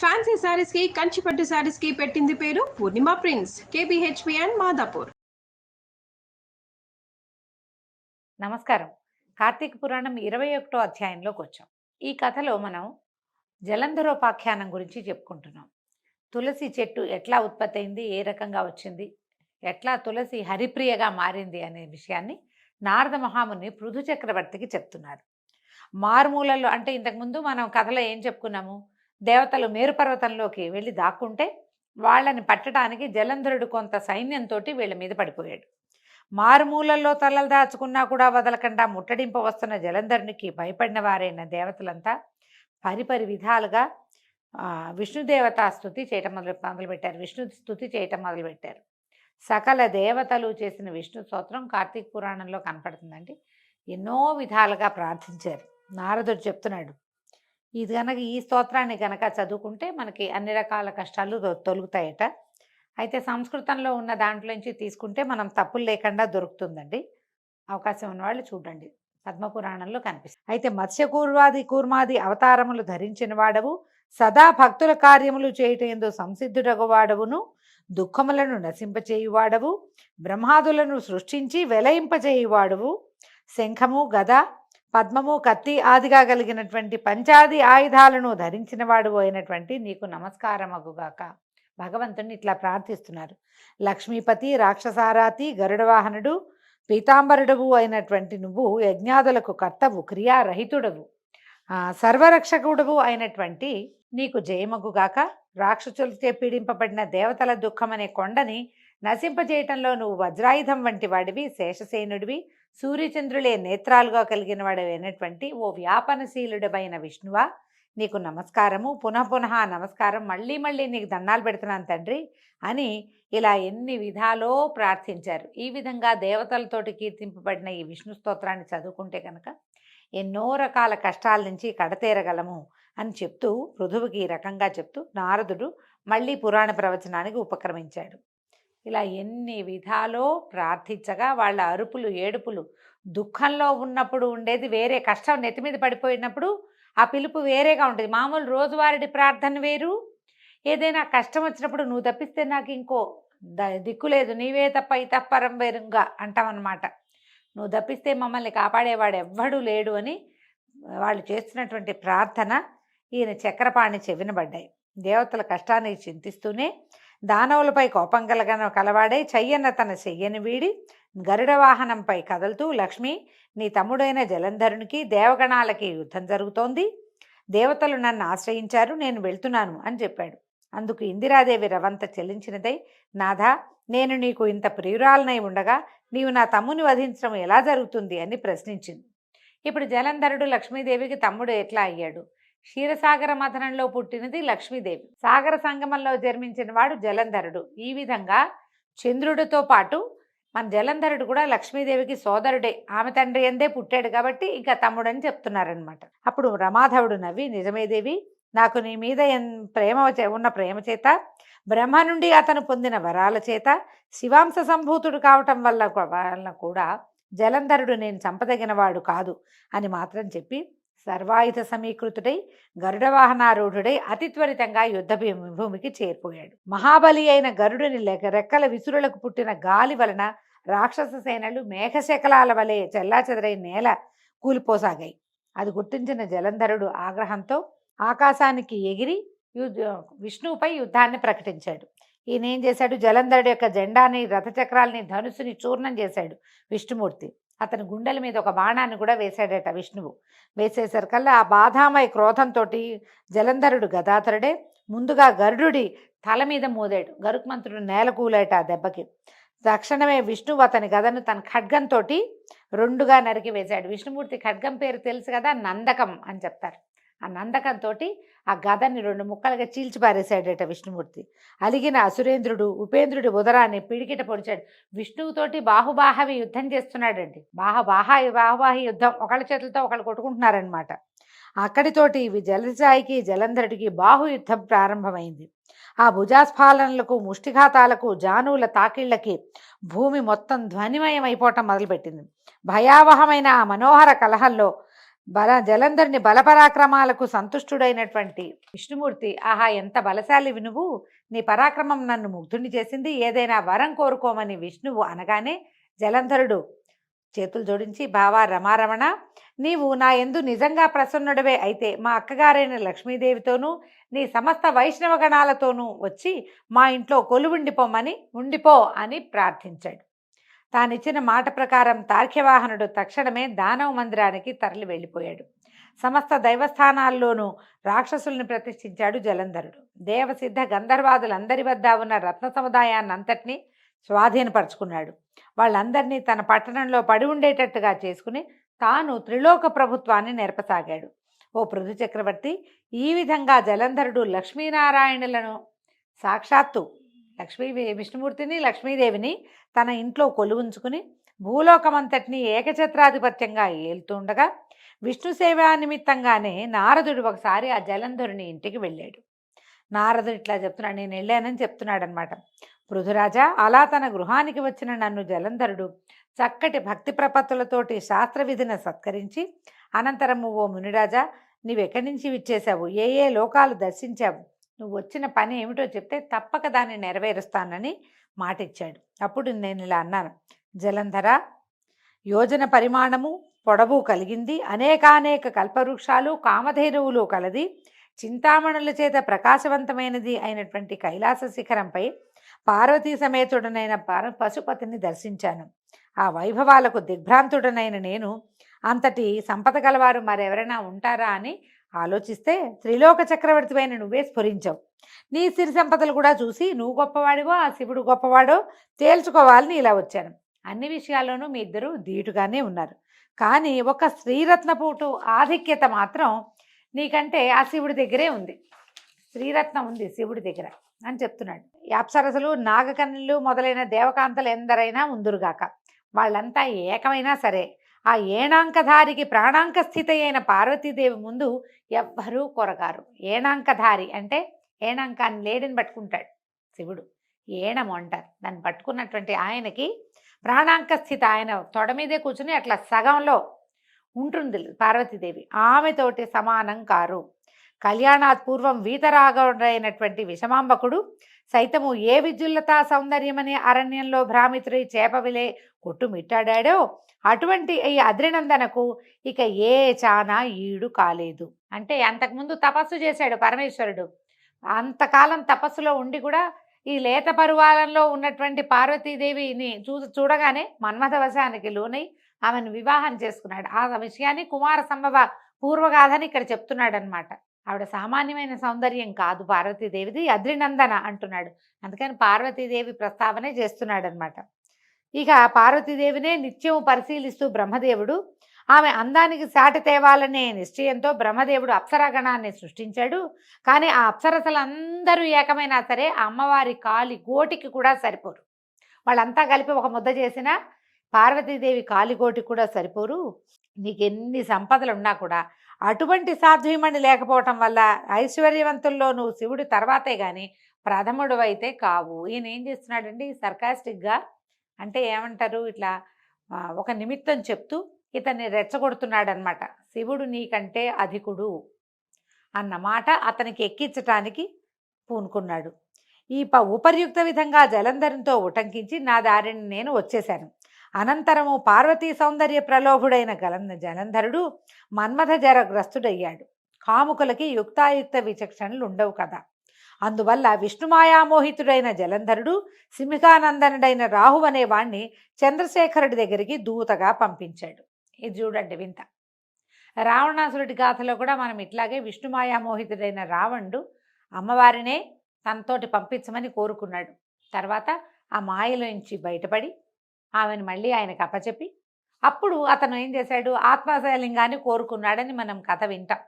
Fancy saris కి కంచిపట్టు శారీస్ కి పెట్టింది పేరు పూర్ణిమ ప్రింట్స్, కేబిహెచ్పి అండ్ మాదాపూర్. నమస్కారం. కార్తీక పురాణం 21వ అధ్యాయంలోకి వచ్చాం. ఈ కథలో మనం జలంధరోపాఖ్యానం గురించి చెప్పుకుంటున్నాం. తులసి చెట్టు ఎట్లా ఉత్పత్తి అయింది, ఏ రకంగా వచ్చింది, ఎట్లా తులసి హరిప్రియగా మారింది అనే విషయాన్ని నారద మహాముని పృథు చక్రవర్తికి చెప్తున్నారు. మారుమూలల్లో అంటే ఇంతకుముందు మనం కథలో ఏం చెప్పుకున్నాము, దేవతలు మేరుపర్వతంలోకి వెళ్ళి దాక్కుంటే వాళ్ళని పట్టడానికి జలంధరుడు కొంత సైన్యంతో వీళ్ళ మీద పడిపోయాడు. మారుమూలల్లో తలలు దాచుకున్నా కూడా వదలకుండా ముట్టడింప వస్తున్న జలంధరునికి భయపడిన వారైన దేవతలంతా పరిపరి విధాలుగా విష్ణుదేవత స్తుతి చేయటం మొదలుపెట్టారు. విష్ణు స్తుతి చేయటం మొదలుపెట్టారు. సకల దేవతలు చేసిన విష్ణు స్తోత్రం కార్తీక పురాణంలో కనపడుతుందండి. ఎన్నో విధాలుగా ప్రార్థించారు. నారదుడు చెప్తున్నాడు, ఇది కనుక ఈ స్తోత్రాన్ని కనుక చదువుకుంటే మనకి అన్ని రకాల కష్టాలు తొలుగుతాయట. అయితే సంస్కృతంలో ఉన్న దాంట్లోంచి తీసుకుంటే మనం తప్పులు లేకుండా దొరుకుతుందండి. అవకాశం ఉన్నవాళ్ళు చూడండి, పద్మపురాణంలో కనిపిస్తుంది. అయితే కూర్మాది అవతారములు ధరించిన వాడవు, సదా భక్తుల కార్యములు చేయటందు సంసిద్ధుడగవాడవును, దుఃఖములను నశింపచేయువాడవు, బ్రహ్మాదులను సృష్టించి వెలయింపచేయువాడవు, శంఖము గద పద్మము కత్తి ఆదిగా కలిగినటువంటి పంచాది ఆయుధాలను ధరించిన వాడు అయినటువంటి నీకు నమస్కారమగుగాక. భగవంతుని ఇట్లా ప్రార్థిస్తున్నారు. లక్ష్మీపతి, రాక్షసారాతి, గరుడవాహనుడు, పీతాంబరుడవు అయినటువంటి నువ్వు యజ్ఞాదులకు కర్తవు, క్రియారహితుడవు, సర్వరక్షకుడవు అయినటువంటి నీకు జయమగుగాక. రాక్షసులచే పీడింపబడిన దేవతల దుఃఖమనే కొండని నశింపజేయటంలో నువ్వు వజ్రాయుధం వంటి వాడివి, శేషసేనుడివి, సూర్యచంద్రులే నేత్రాలుగా కలిగిన వాడవైనటువంటి ఓ వ్యాపనశీలుడమైన విష్ణువా, నీకు నమస్కారము, పునః నమస్కారం, మళ్ళీ నీకు దండాలు పెడుతున్నాను తండ్రి అని ఇలా ఎన్ని విధాలో ప్రార్థించారు. ఈ విధంగా దేవతలతోటి కీర్తింపబడిన ఈ విష్ణు స్తోత్రాన్ని చదువుకుంటే కనుక ఎన్నో రకాల కష్టాల నుంచి కడతేరగలము అని చెప్తూ పృథువుకి ఈ రకంగా చెప్తూ నారదుడు మళ్ళీ పురాణ ప్రవచనానికి ఉపక్రమించాడు. ఇలా ఎన్ని విధాలో ప్రార్థించగా వాళ్ళ అరుపులు ఏడుపులు, దుఃఖంలో ఉన్నప్పుడు ఉండేది వేరే, కష్టం నెత్తిమీద పడిపోయినప్పుడు ఆ పిలుపు వేరేగా ఉంటుంది. మామూలు రోజువారీ ప్రార్థన వేరు, ఏదైనా కష్టం వచ్చినప్పుడు నువ్వు తప్పిస్తే నాకు ఇంకో దిక్కు లేదు, నీవే తప్ప ఇతఃపరం వేరుగా అంటామన్నమాట. నువ్వు తప్పిస్తే మమ్మల్ని కాపాడేవాడు ఎవ్వడూ లేడు అని వాళ్ళు చేస్తున్నటువంటి ప్రార్థన ఈయన చక్రపాణి చెవినబడ్డాయి. దేవతల కష్టాన్ని చింతిస్తూనే దానవులపై కోపం కలవాడే చెయ్యన్న తన చెయ్యని వీడి గరుడ వాహనంపై కదులుతూ, లక్ష్మి నీ తమ్ముడైన జలంధరునికి దేవగణాలకి యుద్ధం జరుగుతోంది, దేవతలు నన్ను ఆశ్రయించారు, నేను వెళ్తున్నాను అని చెప్పాడు. అందుకు ఇందిరాదేవి రవంత చెల్లించినదై, నాథా నేను నీకు ఇంత ప్రియురాలనై ఉండగా నీవు నా తమ్ముని వధించడం ఎలా జరుగుతుంది అని ప్రశ్నించింది. ఇప్పుడు జలంధరుడు లక్ష్మీదేవికి తమ్ముడు ఎట్లా అయ్యాడు? క్షీరసాగర మథనంలో పుట్టినది లక్ష్మీదేవి, సాగర సంగమంలో జన్మించిన వాడు జలంధరుడు. ఈ విధంగా చంద్రుడితో పాటు మన జలంధరుడు కూడా లక్ష్మీదేవికి సోదరుడే, ఆమె తండ్రి ఎందే పుట్టాడు కాబట్టి ఇంకా తమ్ముడని చెప్తున్నారనమాట. అప్పుడు రమాధవుడు నవ్వి, నిజమే దేవి, నాకు నీ మీద ఉన్న ప్రేమ చేత, బ్రహ్మ నుండి అతను పొందిన వరాల చేత, శివాంశ సంభూతుడు కావటం వల్ల కూడా జలంధరుడు నేను చంపదగినవాడు కాదు అని మాత్రం చెప్పి సర్వాయుధ సమీకృతుడై గరుడవాహనారూఢుడై అతి త్వరితంగా యుద్ధ భూమికి చేరిపోయాడు. మహాబలి అయిన గరుడుని రెక్కల విసురులకు పుట్టిన గాలి వలన రాక్షస సేనలు మేఘశకలాల వలె చెల్లాచెదరై నేల కూలిపోసాగాయి. అది గుర్తించిన జలంధరుడు ఆగ్రహంతో ఆకాశానికి ఎగిరి విష్ణువుపై యుద్ధాన్ని ప్రకటించాడు. ఈయన ఏం చేశాడు, జలంధరుడు యొక్క జెండాని, రథచక్రాలని, ధనుసుని చూర్ణం చేశాడు విష్ణుమూర్తి. అతని గుండెల మీద ఒక బాణాన్ని కూడా వేశాడట విష్ణువు. వేసేసరికల్లా ఆ బాధామయ క్రోధంతో జలంధరుడు గదాధరుడే ముందుగా గరుడుడి తల మీద మోదాడు. గరుత్మంతుడు నేల కూలాట ఆ దెబ్బకి. తక్షణమే విష్ణువు అతని గదను తన ఖడ్గంతో రెండుగా నరికి వేశాడు. విష్ణుమూర్తి ఖడ్గం పేరు తెలుసు కదా, నందకం అని చెప్తారు. ఆ నందకంతో ఆ గదని రెండు ముక్కలుగా చీల్చిపారేశాడట విష్ణుమూర్తి. అలిగిన అసురేంద్రుడు ఉపేంద్రుడి ఉదరాన్ని పిడికిట పొడిచాడు. విష్ణువుతోటి బాహుబాహవి యుద్ధం చేస్తున్నాడండి. బాహుబాహి యుద్ధం, ఒకళ్ళ చేతులతో ఒకళ్ళు కొట్టుకుంటున్నారనమాట. అక్కడితోటి జలసాయికి జలంధరుడికి బాహుయుద్ధం ప్రారంభమైంది. ఆ భుజాస్ఫాలనలకు, ముష్టిఘాతాలకు, జానువుల తాకిళ్లకి భూమి మొత్తం ధ్వనిమయం అయిపోవటం మొదలుపెట్టింది. భయావహమైన ఆ మనోహర కలహంలో జలంధరుని బలపరాక్రమాలకు సంతుష్టుడైనటువంటి విష్ణుమూర్తి, ఆహా ఎంత బలశాలివి నువ్వు, నీ పరాక్రమం నన్ను ముగ్ధుని చేసింది, ఏదైనా వరం కోరుకోమని విష్ణువు అనగానే జలంధరుడు చేతులు జోడించి, బావా రమారమణ, నీవు నా యందు నిజంగా ప్రసన్నుడవే అయితే మా అక్కగారైన లక్ష్మీదేవితోనూ నీ సమస్త వైష్ణవ గణాలతోనూ వచ్చి మా ఇంట్లో ఉండిపో అని ప్రార్థించాడు. తానిచ్చిన మాట ప్రకారం తార్క్యవాహనుడు తక్షణమే దానవ మందిరానికి తరలి వెళ్ళిపోయాడు. సమస్త దైవస్థానాల్లోనూ రాక్షసుల్ని ప్రతిష్ఠించాడు జలంధరుడు. దేవసిద్ధ గంధర్వాదులందరి వద్ద ఉన్న రత్న సముదాయాన్నంతటినీ స్వాధీనపరుచుకున్నాడు. వాళ్ళందరినీ తన పట్టణంలో పడి ఉండేటట్టుగా చేసుకుని తాను త్రిలోక ప్రభుత్వాన్ని నెరపసాగాడు. ఓ పృథు చక్రవర్తి, ఈ విధంగా జలంధరుడు లక్ష్మీనారాయణులను సాక్షాత్తు విష్ణుమూర్తిని లక్ష్మీదేవిని తన ఇంట్లో కొలువుంచుకుని భూలోకమంతటిని ఏకఛత్రాధిపత్యంగా ఏలుతుండగా విష్ణు సేవా నిమిత్తంగానే నారదుడు ఒకసారి ఆ జలంధరుని ఇంటికి వెళ్ళాడు. నారదుడు ఇట్లా చెప్తున్నాడు, నేను వెళ్ళానని చెప్తున్నాడు అనమాట. పృథురాజా, అలా తన గృహానికి వచ్చిన నన్ను జలంధరుడు చక్కటి భక్తి ప్రపత్తులతోటి శాస్త్రవిధిని సత్కరించి అనంతరము, ఓ మునిరాజా, నీవెక్కడి నుంచి విచ్చేశావు, ఏ ఏ లోకాలు దర్శించావు, నువ్వు వచ్చిన పని ఏమిటో చెప్తే తప్పక దాన్ని నెరవేరుస్తానని మాటిచ్చాడు. అప్పుడు నేను ఇలా అన్నాను, జలంధర, యోజన పరిమాణము పొడవు కలిగింది, అనేకానేక కల్పవృక్షాలు కామధేనువులు కలది, చింతామణుల చేత ప్రకాశవంతమైనది అయినటువంటి కైలాస శిఖరంపై పార్వతీ సమేతుడనైన పశుపతిని దర్శించాను. ఆ వైభవాలకు దిగ్భ్రాంతుడనైన నేను అంతటి సంపద గలవారు మరెవరైనా ఉంటారా అని ఆలోచిస్తే త్రిలోక చక్రవర్తివైన నువ్వే స్ఫురించావు. నీ సిరి సంపదలు కూడా చూసి నువ్వు గొప్పవాడివో ఆ శివుడు గొప్పవాడో తేల్చుకోవాలని ఇలా వచ్చాను. అన్ని విషయాల్లోనూ మీ ఇద్దరు ధీటుగానే ఉన్నారు, కానీ ఒక శ్రీరత్నపోటు ఆధిక్యత మాత్రం నీకంటే ఆ శివుడి దగ్గరే ఉంది. శ్రీరత్నం ఉంది శివుడి దగ్గర అని చెప్తున్నాడు. ఈ అప్సరసలు నాగకన్నులు మొదలైన దేవకాంతలు ఎందరైనా ఉందురుగాక, వాళ్ళంతా ఏకమైనా సరే ఆ ఏణాంకధారికి ప్రాణాంక స్థితి అయిన పార్వతీదేవి ముందు ఎవ్వరూ కొరగారు. ఏణాంకధారి అంటే ఏణాంకాన్ని లేడిని పట్టుకుంటాడు శివుడు, ఏణము అంటారు దాన్ని పట్టుకున్నటువంటి ఆయనకి ప్రాణాంక స్థితి, ఆయన తొడ మీదే కూర్చుని అట్లా సగంలో ఉంటుంది పార్వతీదేవి, ఆమెతోటి సమానం కారు. కళ్యాణాత్ పూర్వం వీతరాగైనటువంటి విషమాంబకుడు సైతము ఏ విద్యుల్లతా సౌందర్యమనే అరణ్యంలో భ్రామితుడై చేపవిలే కొట్టుమిట్టాడాడో అటువంటి ఈ అద్రినందనకు ఇక ఏ చానా ఈడు కాలేదు. అంటే అంతకుముందు తపస్సు చేశాడు పరమేశ్వరుడు, అంతకాలం తపస్సులో ఉండి కూడా ఈ లేత పరువాలంలో ఉన్నటువంటి పార్వతీదేవిని చూడగానే మన్మథవశానికి లోనై ఆమెను వివాహం చేసుకున్నాడు. ఆ విషయాన్ని కుమార సంభవ పూర్వగాథని ఇక్కడ చెప్తున్నాడు అనమాట. ఆవిడ సామాన్యమైన సౌందర్యం కాదు పార్వతీదేవిది, అద్రినందన అంటున్నాడు. అందుకని పార్వతీదేవి ప్రస్తావనే చేస్తున్నాడు అనమాట. ఇక పార్వతీదేవినే నిత్యం పరిశీలిస్తూ బ్రహ్మదేవుడు ఆమె అందానికి సాటి తేవాలనే నిశ్చయంతో బ్రహ్మదేవుడు అప్సరాగణాన్ని సృష్టించాడు. కానీ ఆ అప్సరసలందరూ ఏకమైనా సరే ఆ అమ్మవారి కాలి గోటికి కూడా సరిపోరు. వాళ్ళంతా కలిపి ఒక ముద్ద చేసిన పార్వతీదేవి కాలిగోటికి కూడా సరిపోరు. నీకెన్ని సంపదలు ఉన్నా కూడా అటువంటి సాధ్వీమణి లేకపోవటం వల్ల ఐశ్వర్యవంతుల్లో నువ్వు శివుడి తర్వాతే కానీ ప్రథముడు అయితే కావు. ఈయన ఏం చేస్తున్నాడండి సర్కాస్టిక్గా, అంటే ఏమంటారు, ఇట్లా ఒక నిమిత్తం చెప్తూ ఇతన్ని రెచ్చగొడుతున్నాడు అనమాట. శివుడు నీకంటే అధికుడు అన్నమాట అతనికి ఎక్కించటానికి పూనుకున్నాడు. ఈ ఉపర్యుక్త విధంగా జలంధరంతో ఉటంకించి నా దారిని నేను వచ్చేశాను. అనంతరము పార్వతీ సౌందర్య ప్రలోభుడైన జలంధరుడు మన్మథ జరగ్రస్తుడయ్యాడు. కాముకులకి యుక్తాయుక్త విచక్షణలు ఉండవు కదా. అందువల్ల విష్ణుమాయామోహితుడైన జలంధరుడు సింహికానందనుడైన రాహు అనే వాణ్ణి చంద్రశేఖరుడి దగ్గరికి దూతగా పంపించాడు. ఇది చూడండి వింత. రావణాసురుడి గాథలో కూడా మనం ఇట్లాగే విష్ణుమాయామోహితుడైన రావణుడు అమ్మవారినే తనతోటి పంపించమని కోరుకున్నాడు. తర్వాత ఆ మాయలోంచి బయటపడి ఆమెను మళ్ళీ ఆయనకు అప్పచెప్పి అప్పుడు అతను ఏం చేశాడు, ఆత్మశలింగాన్ని కోరుకున్నాడని మనం కథ వింటాం.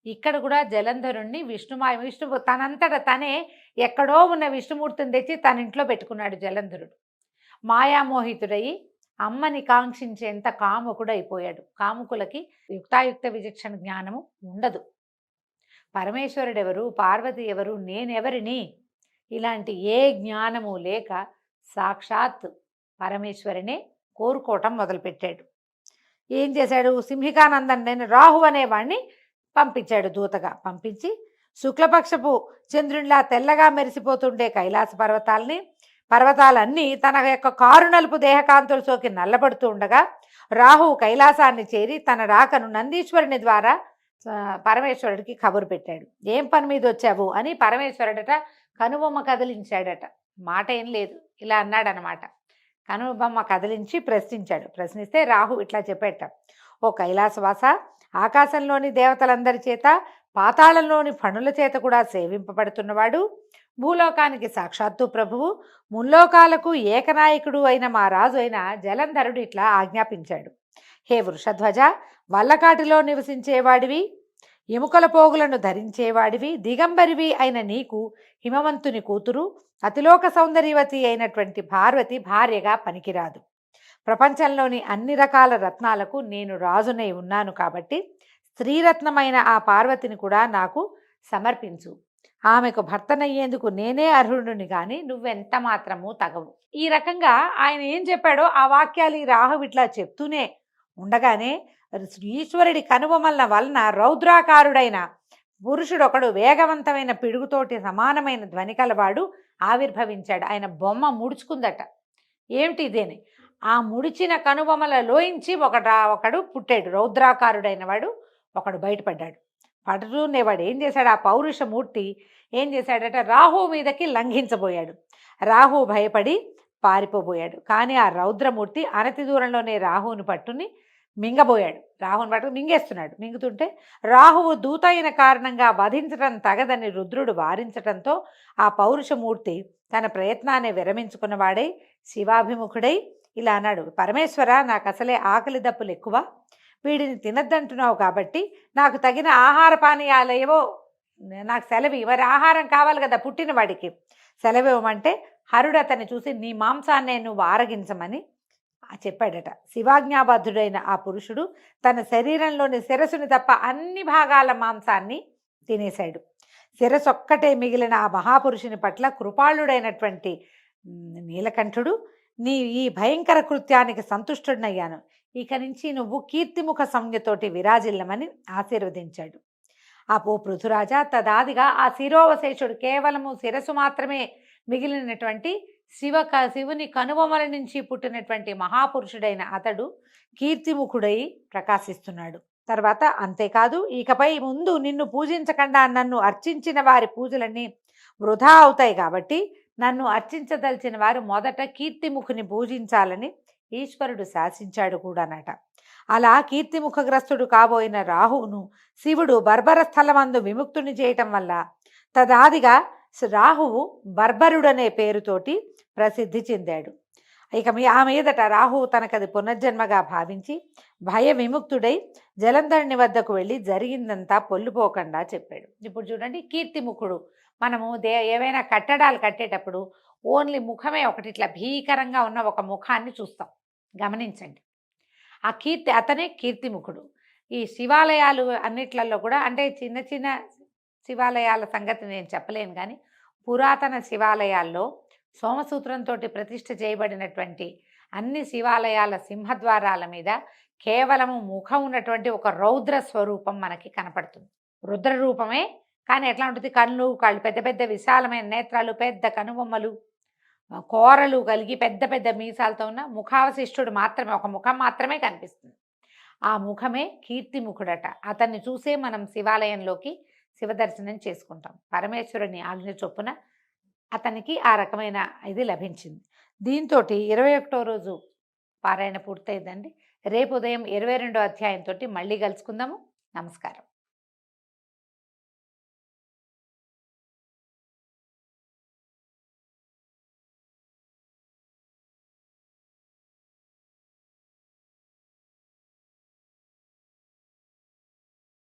ఇక్కడ కూడా జలంధరుణ్ణి విష్ణువు తనంతట తనే ఎక్కడో ఉన్న విష్ణుమూర్తిని తెచ్చి తన ఇంట్లో పెట్టుకున్నాడు జలంధరుడు. మాయామోహితుడయి అమ్మని కాంక్షించేంత కాముకుడైపోయాడు. కాముకులకి యుక్తాయుక్త విచక్షణ జ్ఞానము ఉండదు. పరమేశ్వరుడెవరు, పార్వతి ఎవరు, నేనెవరిని, ఇలాంటి ఏ జ్ఞానము లేక సాక్షాత్ పరమేశ్వరినే కోరుకోవటం మొదలుపెట్టాడు. ఏం చేశాడు, సింహికానందన్ నేను రాహు అనేవాడిని పంపించాడు, దూతగా పంపించి శుక్లపక్షపు చంద్రునిలా తెల్లగా మెరిసిపోతుండే కైలాస పర్వతాలన్నీ తన యొక్క కారు నలుపు దేహకాంతులు సోకి నల్లబడుతూ ఉండగా రాహువు కైలాసాన్ని చేరి తన రాకను నందీశ్వరుని ద్వారా పరమేశ్వరుడికి కబురు పెట్టాడు. ఏం పని మీద వచ్చావు అని పరమేశ్వరుడట కనుబొమ్మ కదిలించాడట. మాట ఏం లేదు, ఇలా అన్నాడనమాట. కనుబొమ్మ కదిలించి ప్రశ్నించాడు. ప్రశ్నిస్తే రాహు ఇట్లా చెప్పేట, ఓ కైలాసవాస, ఆకాశంలోని దేవతలందరి చేత పాతాళంలోని ఫణుల చేత కూడా సేవింపబడుతున్నవాడు, భూలోకానికి సాక్షాత్తు ప్రభువు, ముల్లోకాలకు ఏకనాయకుడు అయిన మా రాజు అయిన జలంధరుడు ఇట్లా ఆజ్ఞాపించాడు. హే వృషధ్వజ, వల్లకాటిలో నివసించేవాడివి, ఎముకల పోగులను ధరించేవాడివి, దిగంబరివి అయిన నీకు హిమవంతుని కూతురు, అతిలోక సౌందర్యవతి అయినటువంటి పార్వతి భార్యగా పనికిరాదు. ప్రపంచంలోని అన్ని రకాల రత్నాలకు నేను రాజునై ఉన్నాను కాబట్టి స్త్రీరత్నమైన ఆ పార్వతిని కూడా నాకు సమర్పించు. ఆమెకు భర్తనయ్యేందుకు నేనే అర్హుడిని కానీ నువ్వెంత మాత్రము తగవు. ఈ రకంగా ఆయన ఏం చెప్పాడో ఆ వాక్యాలు ఈ రాహు ఇట్లా చెప్తూనే ఉండగానే ఈశ్వరుడి కనుబొమల వలన రౌద్రాకారుడైన పురుషుడొకడు వేగవంతమైన పిడుగుతోటి సమానమైన ధ్వని కలవాడు ఆవిర్భవించాడు. ఆయన బొమ్మ ముడుచుకుందట. ఏమిటి ఇదేని? ఆ ముడిచిన కనుబొమలలోంచి ఒకడు పుట్టాడు. రౌద్రాకారుడైన వాడు ఒకడు బయటపడ్డాడు. పడుతూనేవాడు ఏం చేశాడు, ఆ పౌరుషమూర్తి ఏం చేశాడట, రాహు మీదకి లంఘించబోయాడు. రాహు భయపడి పారిపోబోయాడు. కానీ ఆ రౌద్రమూర్తి అనతి దూరంలోనే రాహువుని పట్టుని మింగబోయాడు. రాహుని పట్టుకు మింగేస్తున్నాడు. మింగుతుంటే రాహువు దూత అయిన కారణంగా వధించటం తగదని రుద్రుడు వారించటంతో ఆ పౌరుషమూర్తి తన ప్రయత్నాన్ని విరమించుకున్నవాడై శివాభిముఖుడై ఇలా అన్నాడు, పరమేశ్వర, నాకు అసలే ఆకలి దప్పులు ఎక్కువ, వీడిని తినద్దంటున్నావు కాబట్టి నాకు తగిన ఆహార పానీయాలేవో నాకు సెలవు, మరి ఆహారం కావాలి కదా పుట్టిన వాడికి, సెలవివ్వమంటే హరుడు అతన్ని చూసి నీ మాంసాన్ని నువ్వు ఆరగించమని చెప్పాడట. శివాజ్ఞాబద్ధుడైన ఆ పురుషుడు తన శరీరంలోని శిరస్సుని తప్ప అన్ని భాగాల మాంసాన్ని తినేశాడు. శిరస్సు ఒక్కటే మిగిలిన ఆ మహాపురుషుని పట్ల కృపాళుడైనటువంటి నీలకంఠుడు, నీ ఈ భయంకర కృత్యానికి సంతుష్టుడనయ్యాను, ఇక నుంచి నువ్వు కీర్తిముఖ సంజ్ఞతోటి విరాజిల్లమని ఆశీర్వదించాడు. ఆ పృథురాజా, తదాదిగా ఆ శిరోవశేషుడు కేవలము శిరస్సు మాత్రమే మిగిలినటువంటి శివుని కనుబొమల నుంచి పుట్టినటువంటి మహాపురుషుడైన అతడు కీర్తిముఖుడై ప్రకాశిస్తున్నాడు. తర్వాత అంతేకాదు, ఇకపై ముందు నిన్ను పూజించకుండా నన్ను అర్చించిన వారి పూజలన్నీ వృధా అవుతాయి కాబట్టి నన్ను అర్చించదలిచిన వారు మొదట కీర్తిముఖుని పూజించాలని ఈశ్వరుడు శాసించాడు కూడానట. అలా కీర్తిముఖగ్రస్తుడు కాబోయిన రాహువును శివుడు బర్బర స్థలమందు విముక్తుని చేయటం వల్ల తదాదిగా రాహువు బర్బరుడనే పేరుతోటి ప్రసిద్ధి చెందాడు. ఇక ఆ మీదట రాహువు తనకది పునర్జన్మగా భావించి భయ విముక్తుడై జలంధరుని వద్దకు వెళ్ళి జరిగిందంతా పొల్లుపోకుండా చెప్పాడు. ఇప్పుడు చూడండి, కీర్తిముఖుడు, మనము ఏవైనా కట్టడాలు కట్టేటప్పుడు ఓన్లీ ముఖమే ఒకటి ఇట్లా భీకరంగా ఉన్న ఒక ముఖాన్ని చూస్తాం, గమనించండి. ఆ అతనే కీర్తిముఖుడు. ఈ శివాలయాలు అన్నిట్లలో కూడా, అంటే చిన్న చిన్న శివాలయాల సంగతి నేను చెప్పలేను, కానీ పురాతన శివాలయాల్లో సోమసూత్రంతో ప్రతిష్ఠ చేయబడినటువంటి అన్ని శివాలయాల సింహద్వారాల మీద కేవలము ముఖం ఉన్నటువంటి ఒక రౌద్ర స్వరూపం మనకి కనపడుతుంది. రుద్ర రూపమే, కానీ ఎట్లా ఉంటుంది, కళ్ళు పెద్ద పెద్ద విశాలమైన నేత్రాలు, పెద్ద కనుబొమ్మలు, కోరలు కలిగి పెద్ద పెద్ద మీసాలతో ఉన్న ముఖావశిష్టుడు మాత్రమే, ఒక ముఖం మాత్రమే కనిపిస్తుంది. ఆ ముఖమే కీర్తిముఖుడట. అతన్ని చూసే మనం శివాలయంలోకి శివదర్శనం చేసుకుంటాం. పరమేశ్వరుని ఆజ్ఞ చొప్పున అతనికి ఆ రకమైన ఇది లభించింది. దీంతో 21వ రోజు పారాయణ పూర్తయిందండి. రేపు ఉదయం 22వ అధ్యాయంతో మళ్ళీ కలుసుకుందాము. నమస్కారం.